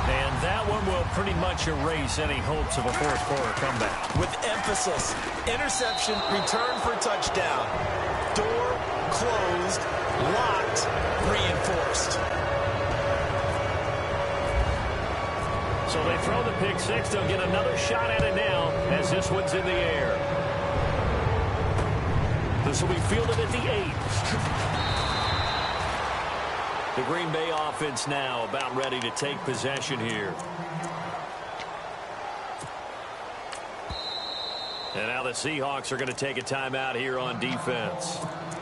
And that one will pretty much erase any hopes of a fourth quarter comeback. With emphasis, interception, return for touchdown. Door closed, locked, reinforced. So they throw the pick six. They'll get another shot at it now as this one's in the air. This will be fielded at the 8. The Green Bay offense now about ready to take possession here. And now the Seahawks are going to take a timeout here on defense.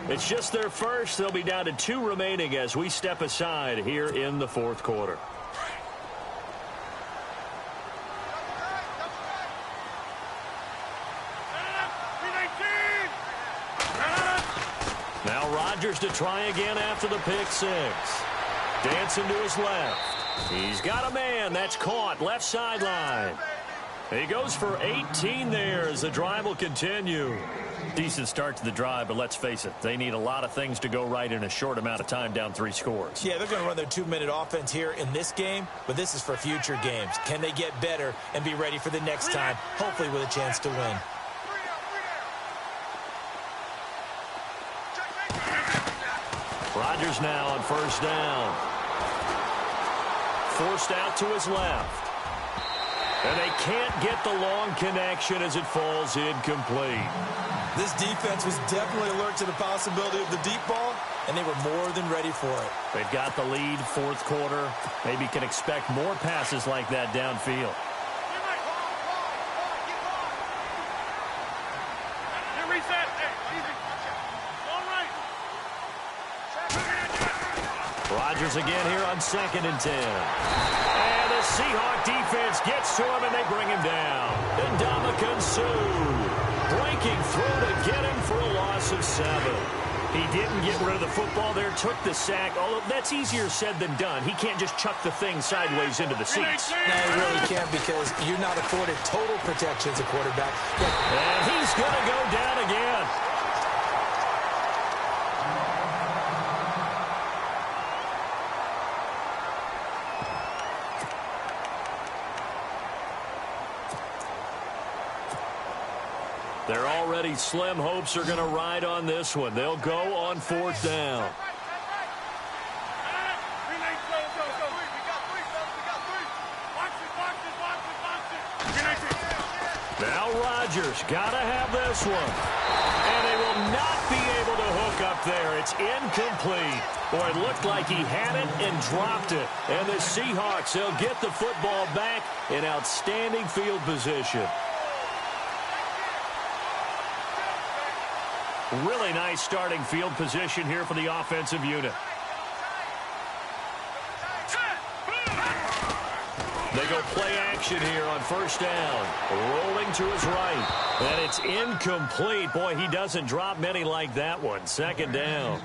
It's just their first. They'll be down to 2 remaining as we step aside here in the fourth quarter. Now Rodgers to try again after the pick six. Dancing to his left. He's got a man. That's caught. Left sideline. He goes for 18 there as the drive will continue. Decent start to the drive, but let's face it, they need a lot of things to go right in a short amount of time down 3 scores. Yeah, they're going to run their 2-minute offense here in this game, but this is for future games. Can they get better and be ready for the next time, hopefully with a chance to win? Rodgers now on first down. Forced out to his left. And they can't get the long connection as it falls incomplete. This defense was definitely alert to the possibility of the deep ball, and they were more than ready for it. They've got the lead, fourth quarter. Maybe can expect more passes like that downfield. Rodgers again here on 2nd and 10. And the Seahawk defense gets to him, and they bring him down. Ndamukong Suh breaking through to get him for a loss of 7. He didn't get rid of the football there, took the sack. Although that's easier said than done. He can't just chuck the thing sideways into the seats. No, he really can't because you're not afforded total protection as a quarterback. And he's going to go down again. They're already slim hopes are going to ride on this one. They'll go on 4th down. Now Rodgers got to have this one. And they will not be able to hook up there. It's incomplete. Boy, it looked like he had it and dropped it. And the Seahawks, they'll get the football back in outstanding field position. Really nice starting field position here for the offensive unit. They go play action here on 1st down. Rolling to his right. And it's incomplete. Boy, he doesn't drop many like that one. 2nd down.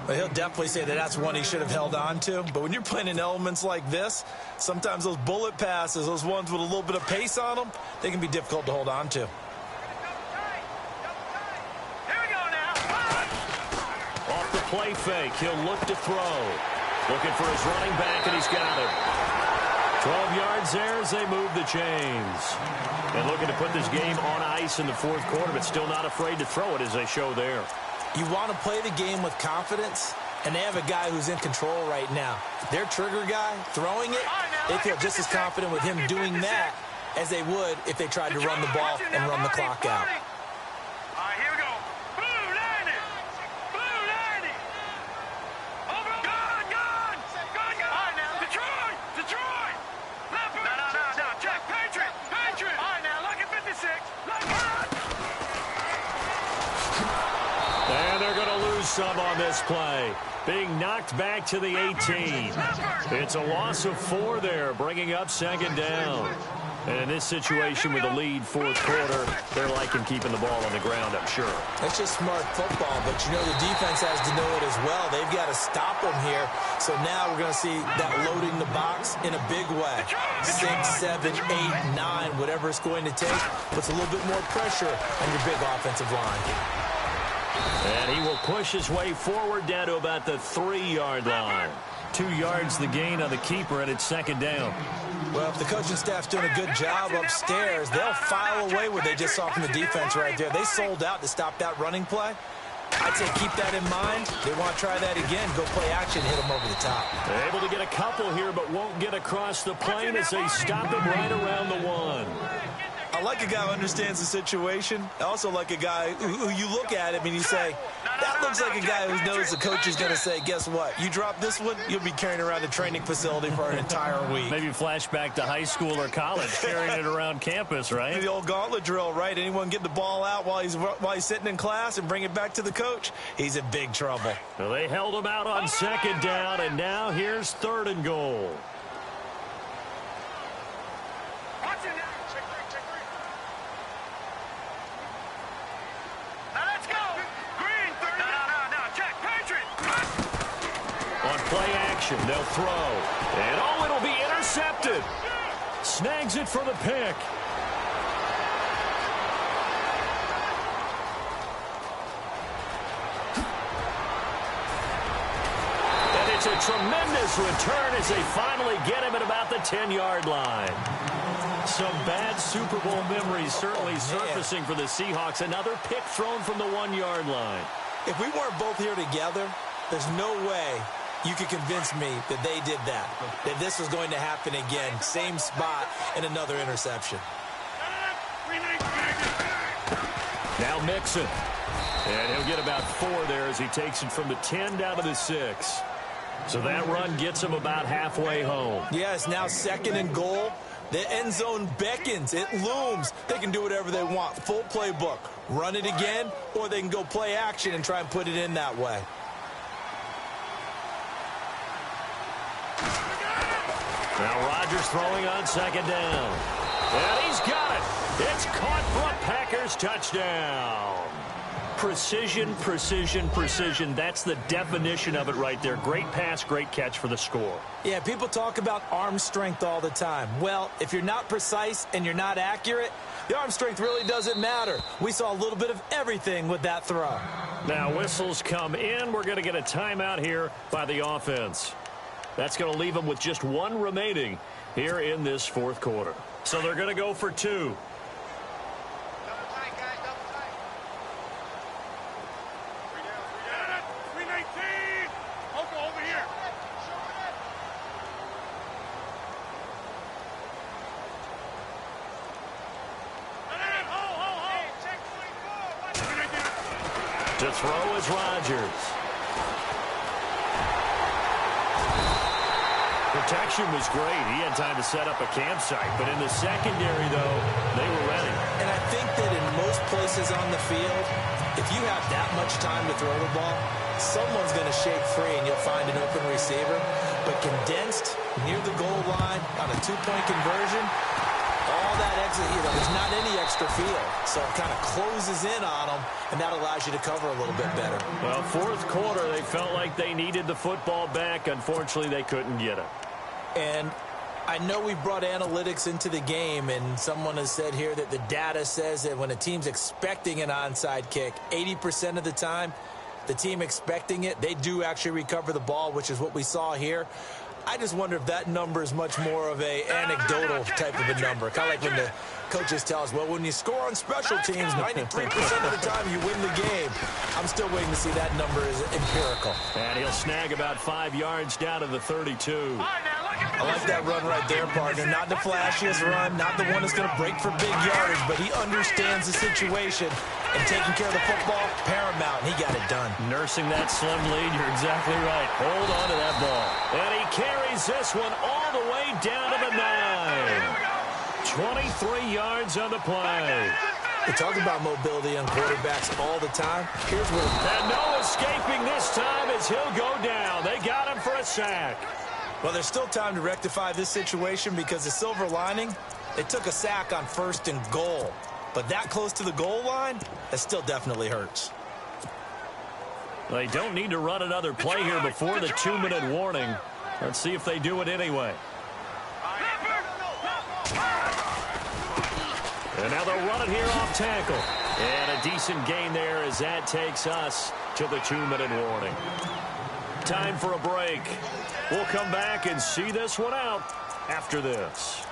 Well, he'll definitely say that that's one he should have held on to. But when you're playing in elements like this, sometimes those bullet passes, those ones with a little bit of pace on them, they can be difficult to hold on to. Play fake. He'll look to throw. Looking for his running back, and he's got it. 12 yards there as they move the chains. And looking to put this game on ice in the 4th quarter, but still not afraid to throw it as they show there. You want to play the game with confidence, and they have a guy who's in control right now. Their trigger guy, throwing it, they feel just as confident with him doing that as they would if they tried to run the ball and run the clock out. they're going to lose some on this play. Being knocked back to the 18. It's a loss of 4 there, bringing up second down. And in this situation with the lead fourth quarter, they're liking keeping the ball on the ground, I'm sure. That's just smart football, but you know the defense has to know it as well. They've got to stop them here. So now we're going to see that loading the box in a big way. 6, 7, 8, 9, whatever it's going to take, puts a little bit more pressure on your big offensive line. And he will push his way forward down to about the 3-yard line. 2 yards the gain on the keeper, and it's second down. Well, if the coaching staff's doing a good job upstairs, they'll file away what they just saw from the defense right there. They sold out to stop that running play. I'd say keep that in mind. They want to try that again. Go play action, hit them over the top. They're able to get a couple here, but won't get across the plane as they stop him right around the 1. I like a guy who understands the situation. I also like a guy who you look at him and you say, that looks like a guy who knows the coach is going to say, guess what? You drop this one, you'll be carrying around the training facility for an entire week. Maybe flashback to high school or college, carrying it around campus, right? The old gauntlet drill, right? Anyone get the ball out while he's sitting in class and bring it back to the coach? He's in big trouble. Well, they held him out on second down, and now here's 3rd and goal. Play action, they'll throw. And oh, it'll be intercepted. Snags it for the pick. And it's a tremendous return as they finally get him at about the 10-yard line. Some bad Super Bowl memories certainly surfacing for the Seahawks. Another pick thrown from the 1-yard line. If we weren't both here together, there's no way you could convince me that they did that this was going to happen again. Same spot and another interception. Now Mixon. And he'll get about 4 there as he takes it from the 10 down to the 6. So that run gets him about halfway home. Yes, now 2nd and goal. The end zone beckons. It looms. They can do whatever they want. Full playbook. Run it again, or they can go play action and try and put it in that way. Now Rodgers throwing on second down. And he's got it. It's caught for a Packers touchdown. Precision, precision, precision. That's the definition of it right there. Great pass, great catch for the score. Yeah, people talk about arm strength all the time. Well, if you're not precise and you're not accurate, the arm strength really doesn't matter. We saw a little bit of everything with that throw. Now whistles come in. We're going to get a timeout here by the offense. That's going to leave them with just 1 remaining here in this fourth quarter. So they're going to go for 2. Double tight, guys, double tight. 319. Over here. To throw is Rodgers. Protection was great. He had time to set up a campsite. But in the secondary, though, they were ready. And I think that in most places on the field, if you have that much time to throw the ball, someone's going to shake free and you'll find an open receiver. But condensed, near the goal line, on a 2-point conversion, all that exit, there's not any extra field. So it kind of closes in on them, and that allows you to cover a little bit better. Well, fourth quarter, they felt like they needed the football back. Unfortunately, they couldn't get it. And I know we brought analytics into the game, and someone has said here that the data says that when a team's expecting an onside kick, 80% of the time, the team expecting it, they do actually recover the ball, which is what we saw here. I just wonder if that number is much more of a anecdotal type of a number. Kind of like when the coaches tell us, well, when you score on special teams, 93% of the time you win the game. I'm still waiting to see that number is empirical. And he'll snag about 5 yards down to the 32. I like that run right there, partner. Not the flashiest run, not the one that's going to break for big yardage, but he understands the situation, and taking care of the football, paramount, and he got it done. Nursing that slim lead, you're exactly right. Hold on to that ball. And he carries this one all the way down to the 9. 23 yards on the play. They talk about mobility on quarterbacks all the time. Here's where... And no escaping this time as he'll go down. They got him for a sack. Well, there's still time to rectify this situation because the silver lining, they took a sack on 1st and goal. But that close to the goal line, that still definitely hurts. They don't need to run another play here before the 2-minute warning. Let's see if they do it anyway. And now they'll run it here off tackle. And a decent gain there as that takes us to the 2-minute warning. Time for a break. We'll come back and see this one out after this.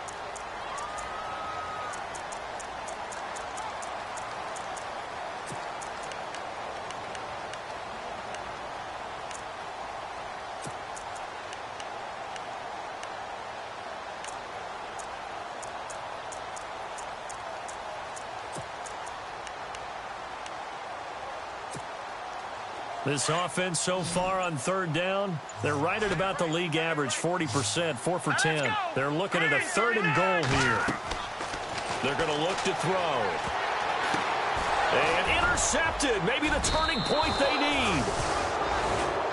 This offense so far on 3rd down, they're right at about the league average, 40%, 4 for 10. They're looking at a 3rd and goal here. They're going to look to throw. And intercepted. Maybe the turning point they need.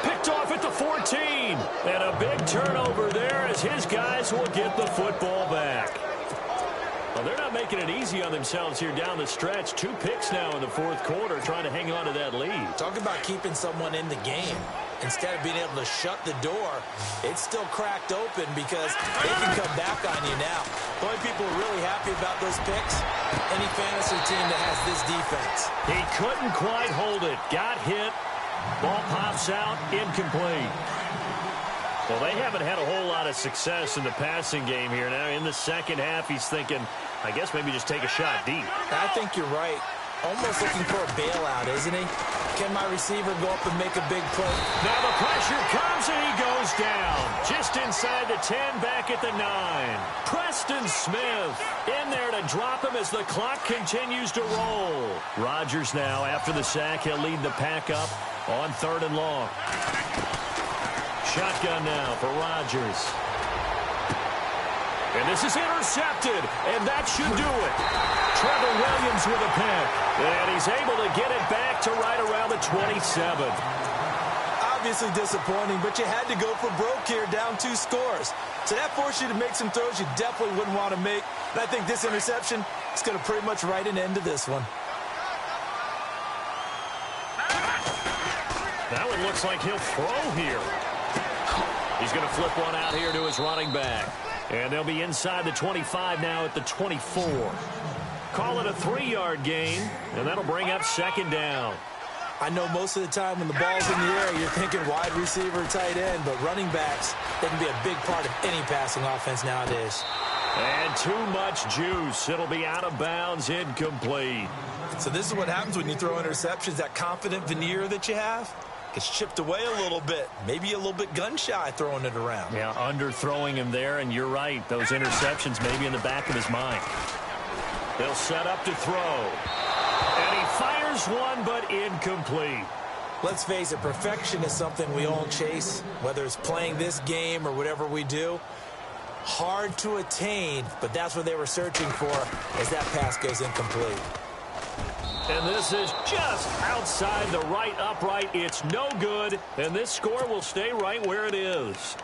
Picked off at the 14. And a big turnover there as his guys will get the football back. Well, they're not making it easy on themselves here down the stretch. 2 picks now in the 4th quarter trying to hang on to that lead. Talk about keeping someone in the game. Instead of being able to shut the door, it's still cracked open because they can come back on you now. The only people really happy about those picks, any fantasy team that has this defense. He couldn't quite hold it. Got hit. Ball pops out. Incomplete. Well, they haven't had a whole lot of success in the passing game here. Now, in the second half, he's thinking, I guess maybe just take a shot deep. I think you're right. Almost looking for a bailout, isn't he? Can my receiver go up and make a big play? Now the pressure comes and he goes down. Just inside the 10, back at the 9. Preston Smith in there to drop him as the clock continues to roll. Rodgers now, after the sack, he'll lead the pack up on 3rd and long. Shotgun now for Rodgers. And this is intercepted, and that should do it. Trevor Williams with a pick, and he's able to get it back to right around the 27. Obviously disappointing, but you had to go for broke here, down 2 scores. So that forced you to make some throws you definitely wouldn't want to make. And I think this interception is going to pretty much write an end to this one. That one looks like he'll throw here. He's going to flip one out here to his running back. And they'll be inside the 25 now at the 24. Call it a 3-yard gain, and that'll bring up 2nd down. I know most of the time when the ball's in the air, you're thinking wide receiver, tight end, but running backs, they can be a big part of any passing offense nowadays. And too much juice. It'll be out of bounds, incomplete. So this is what happens when you throw interceptions, that confident veneer that you have. It's chipped away a little bit. Maybe a little bit gun-shy throwing it around. Yeah, underthrowing him there, and you're right. Those interceptions may be in the back of his mind. They'll set up to throw. And he fires one, but incomplete. Let's face it, perfection is something we all chase, whether it's playing this game or whatever we do. Hard to attain, but that's what they were searching for as that pass goes incomplete. And this is just outside the right upright. It's no good, and this score will stay right where it is.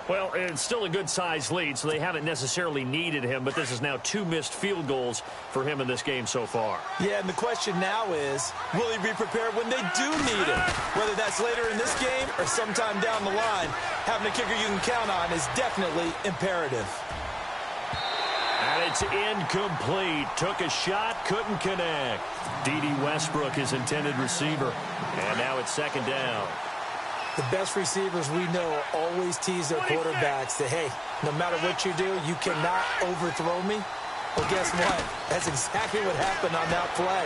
Well, it's still a good-sized lead, so they haven't necessarily needed him, but this is now 2 missed field goals for him in this game so far. Yeah, and the question now is, will he be prepared when they do need him? Whether that's later in this game or sometime down the line, having a kicker you can count on is definitely imperative. And it's incomplete. Took a shot, couldn't connect. D.D. Westbrook, his intended receiver. And now it's 2nd down. The best receivers we know always tease their quarterbacks that, hey, no matter what you do, you cannot overthrow me. Well, guess what? That's exactly what happened on that play.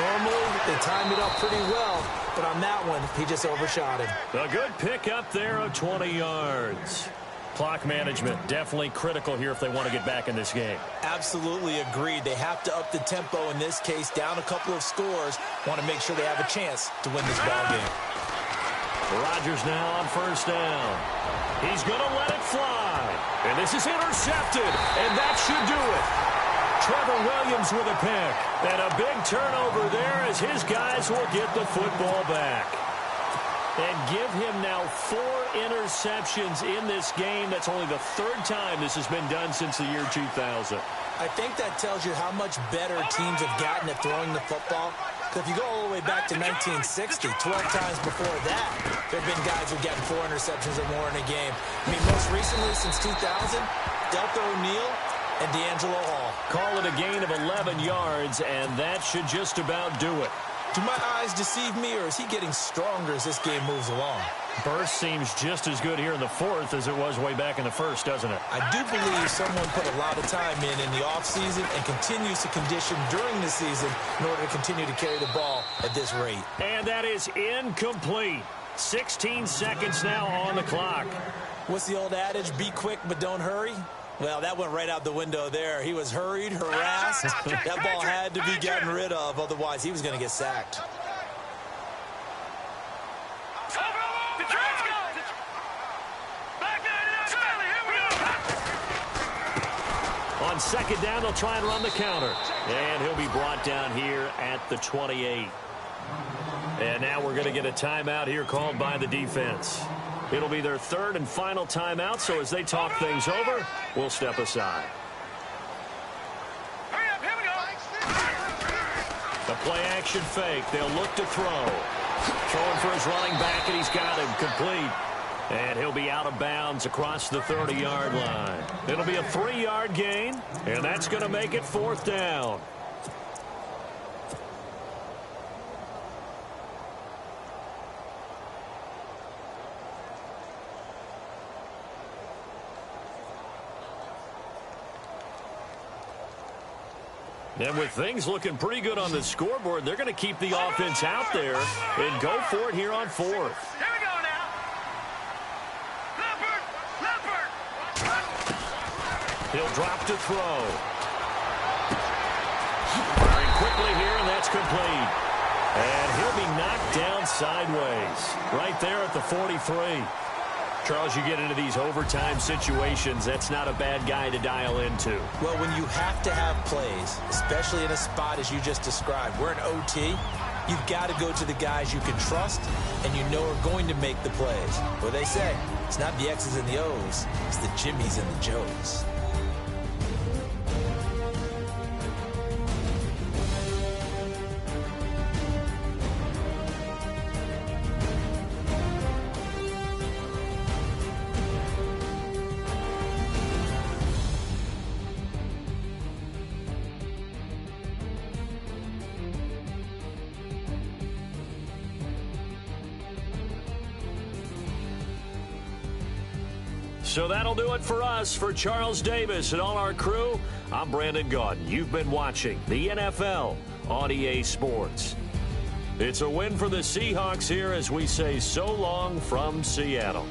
Normally, they timed it up pretty well, but on that one, he just overshot him. A good pickup there of 20 yards. Clock management definitely critical here if they want to get back in this game. Absolutely agreed. They have to up the tempo in this case, down a couple of scores. Want to make sure they have a chance to win this ball game. Rodgers now on 1st down. He's going to let it fly. And this is intercepted, and that should do it. Trevor Williams with a pick. And a big turnover there as his guys will get the football back. And give him now 4 interceptions in this game. That's only the 3rd time this has been done since the year 2000. I think that tells you how much better teams have gotten at throwing the football. Because if you go all the way back to 1960, 12 times before that, there have been guys who've gotten 4 interceptions or more in a game. I mean, most recently, since 2000, Delta O'Neal and D'Angelo Hall. Call it a gain of 11 yards, and that should just about do it. Do my eyes deceive me, or is he getting stronger as this game moves along? Burst seems just as good here in the 4th as it was way back in the 1st, doesn't it? I do believe someone put a lot of time in the offseason and continues to condition during the season in order to continue to carry the ball at this rate. And that is incomplete. 16 seconds now on the clock. What's the old adage? Be quick, but don't hurry? Well, that went right out the window there. He was hurried, harassed. That ball had to be gotten rid of, otherwise he was going to get sacked. On 2nd down, they'll try and run the counter. And he'll be brought down here at the 28. And now we're going to get a timeout here called by the defense. It'll be their 3rd and final timeout, so as they talk things over, we'll step aside. Hurry up, here we go. The play-action fake. They'll look to throw. Throwing for his running back, and he's got him complete. And he'll be out of bounds across the 30-yard line. It'll be a 3-yard gain, and that's going to make it 4th down. And with things looking pretty good on the scoreboard, they're going to keep the offense out there and go for it here on 4th. Here we go now. Leopard. He'll drop to throw. Very quickly here, and that's complete. And he'll be knocked down sideways right there at the 43. Charles, you get into these overtime situations, that's not a bad guy to dial into. Well, when you have to have plays, especially in a spot as you just described, we're in OT, you've got to go to the guys you can trust and you know are going to make the plays. What they say, it's not the X's and the O's, it's the Jimmies and the Joes. So that'll do it for us. For Charles Davis and all our crew, I'm Brandon Gaudin. You've been watching the NFL on EA Sports. It's a win for the Seahawks here as we say so long from Seattle.